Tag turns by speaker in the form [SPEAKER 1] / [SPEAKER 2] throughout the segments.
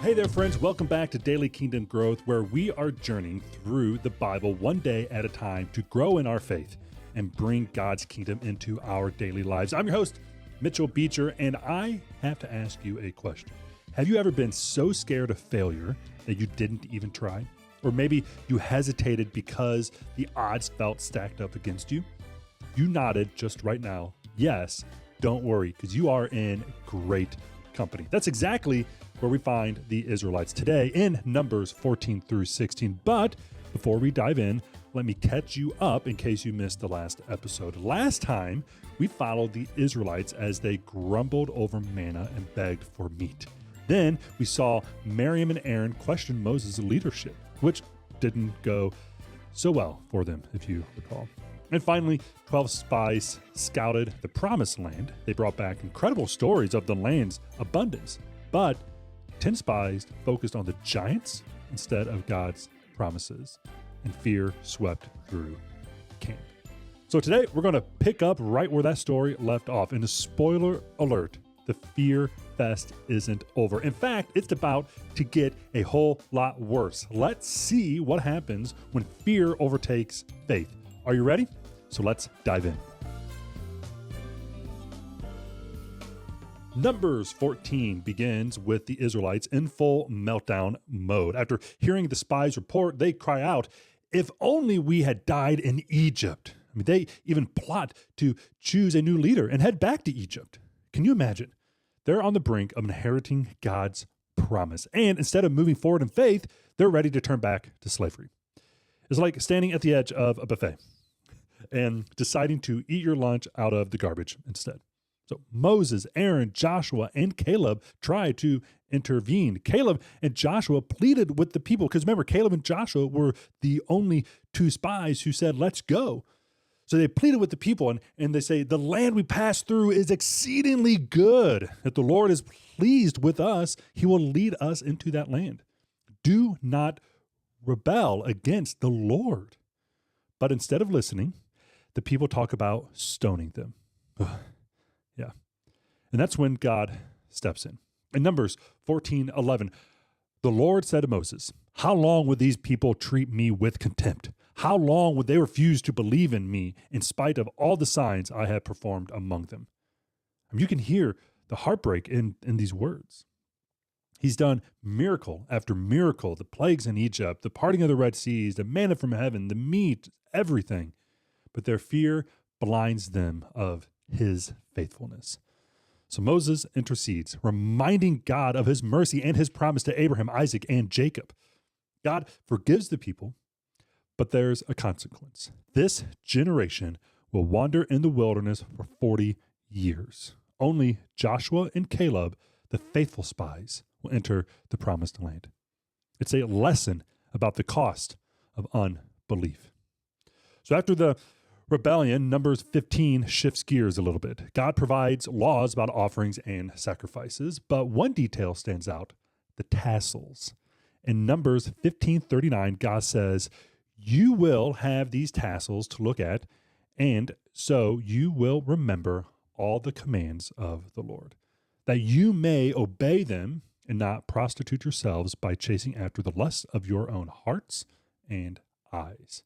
[SPEAKER 1] Hey there, friends. Welcome back to Daily Kingdom Growth, where we are journeying through the Bible one day at a time to grow in our faith and bring God's kingdom into our daily lives. I'm your host, Mitchell Beecher, and I have to ask you a question. Have you ever been so scared of failure that you didn't even try? Or maybe you hesitated because the odds felt stacked up against you? You nodded just right now. Yes, don't worry, because you are in great company. That's exactly where we find the Israelites today in Numbers 14 through 16. But before we dive in, let me catch you up in case you missed the last episode. Last time, we followed the Israelites as they grumbled over manna and begged for meat. Then we saw Miriam and Aaron question Moses' leadership, which didn't go so well for them, if you recall. And finally, 12 spies scouted the promised land. They brought back incredible stories of the land's abundance, but 10 spies focused on the giants instead of God's promises, and fear swept through camp. So today, we're going to pick up right where that story left off. And a spoiler alert, the fear fest isn't over. In fact, it's about to get a whole lot worse. Let's see what happens when fear overtakes faith. Are you ready? So let's dive in. Numbers 14 begins with the Israelites in full meltdown mode. After hearing the spies' report, they cry out, "If only we had died in Egypt." I mean, they even plot to choose a new leader and head back to Egypt. Can you imagine? They're on the brink of inheriting God's promise. And instead of moving forward in faith, they're ready to turn back to slavery. It's like standing at the edge of a buffet and deciding to eat your lunch out of the garbage instead. So Moses, Aaron, Joshua, and Caleb tried to intervene. Caleb and Joshua pleaded with the people, because remember, Caleb and Joshua were the only two spies who said, "Let's go." So they pleaded with the people, and they say, "The land we passed through is exceedingly good. If the Lord is pleased with us, he will lead us into that land. Do not rebel against the Lord." But instead of listening, the people talk about stoning them. Ugh. Yeah. And that's when God steps in. In Numbers 14:11, the Lord said to Moses, "How long would these people treat me with contempt? How long would they refuse to believe in me in spite of all the signs I have performed among them?" I mean, you can hear the heartbreak in these words. He's done miracle after miracle, the plagues in Egypt, the parting of the Red Seas, the manna from heaven, the meat, everything. But their fear blinds them of his faithfulness. So Moses intercedes, reminding God of his mercy and his promise to Abraham, Isaac, and Jacob. God forgives the people, but there's a consequence. This generation will wander in the wilderness for 40 years. Only Joshua and Caleb, the faithful spies, will enter the promised land. It's a lesson about the cost of unbelief. So after the rebellion, Numbers 15 shifts gears a little bit. God provides laws about offerings and sacrifices, but one detail stands out, the tassels. In Numbers 15:39, God says, "You will have these tassels to look at, and so you will remember all the commands of the Lord, that you may obey them and not prostitute yourselves by chasing after the lusts of your own hearts and eyes."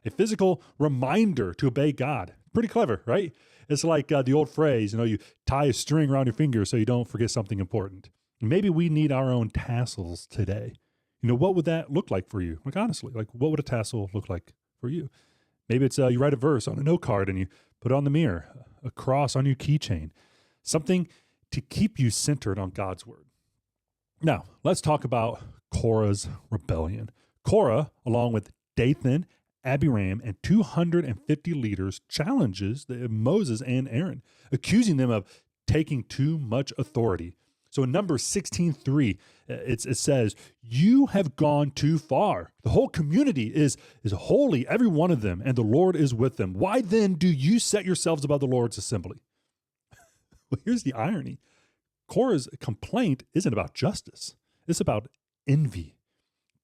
[SPEAKER 1] A physical reminder to obey God. Pretty clever, right? It's like the old phrase, you tie a string around your finger so you don't forget something important. Maybe we need our own tassels today. What would that look like for you? Like, honestly, what would a tassel look like for you? Maybe it's you write a verse on a note card and you put it on the mirror, a cross on your keychain, something to keep you centered on God's word. Now, let's talk about Korah's rebellion. Korah, along with Dathan, Abiram, and 250 leaders, challenges Moses and Aaron, accusing them of taking too much authority. So in Numbers 16:3, it says, "You have gone too far. The whole community is holy, every one of them, and the Lord is with them. Why then do you set yourselves above the Lord's assembly?" Well, here's the irony. Korah's complaint isn't about justice. It's about envy.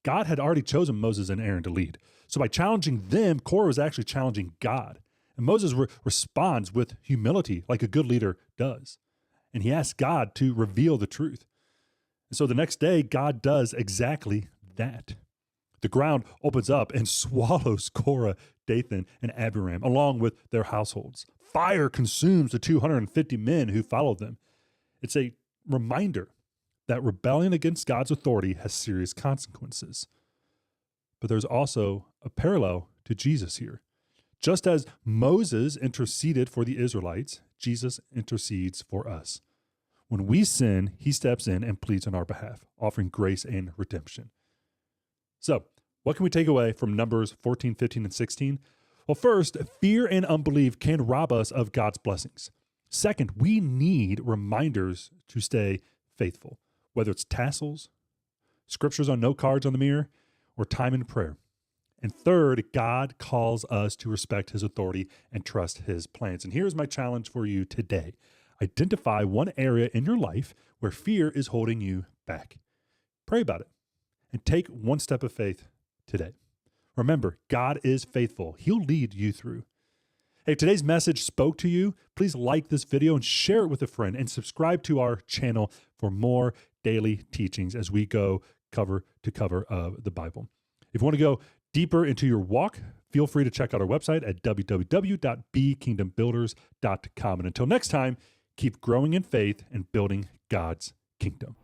[SPEAKER 1] God had already chosen Moses and Aaron to lead. So by challenging them, Korah was actually challenging God. And Moses responds with humility like a good leader does. And he asks God to reveal the truth. So the next day, God does exactly that. The ground opens up and swallows Korah, Dathan, and Abiram, along with their households. Fire consumes the 250 men who followed them. It's a reminder that rebellion against God's authority has serious consequences. But there's also a parallel to Jesus here. Just as Moses interceded for the Israelites, Jesus intercedes for us. When we sin, he steps in and pleads on our behalf, offering grace and redemption. So, what can we take away from Numbers 14, 15, and 16? Well, first, fear and unbelief can rob us of God's blessings. Second, we need reminders to stay faithful, whether it's tassels, scriptures on note cards on the mirror, or time in prayer. And third, God calls us to respect his authority and trust his plans. And here's my challenge for you today. Identify one area in your life where fear is holding you back. Pray about it and take one step of faith today. Remember, God is faithful. He'll lead you through. Hey, if today's message spoke to you, please like this video and share it with a friend and subscribe to our channel for more daily teachings as we go cover to cover of the Bible. If you want to go deeper into your walk, feel free to check out our website at www.bekingdombuilders.com. And until next time, keep growing in faith and building God's kingdom.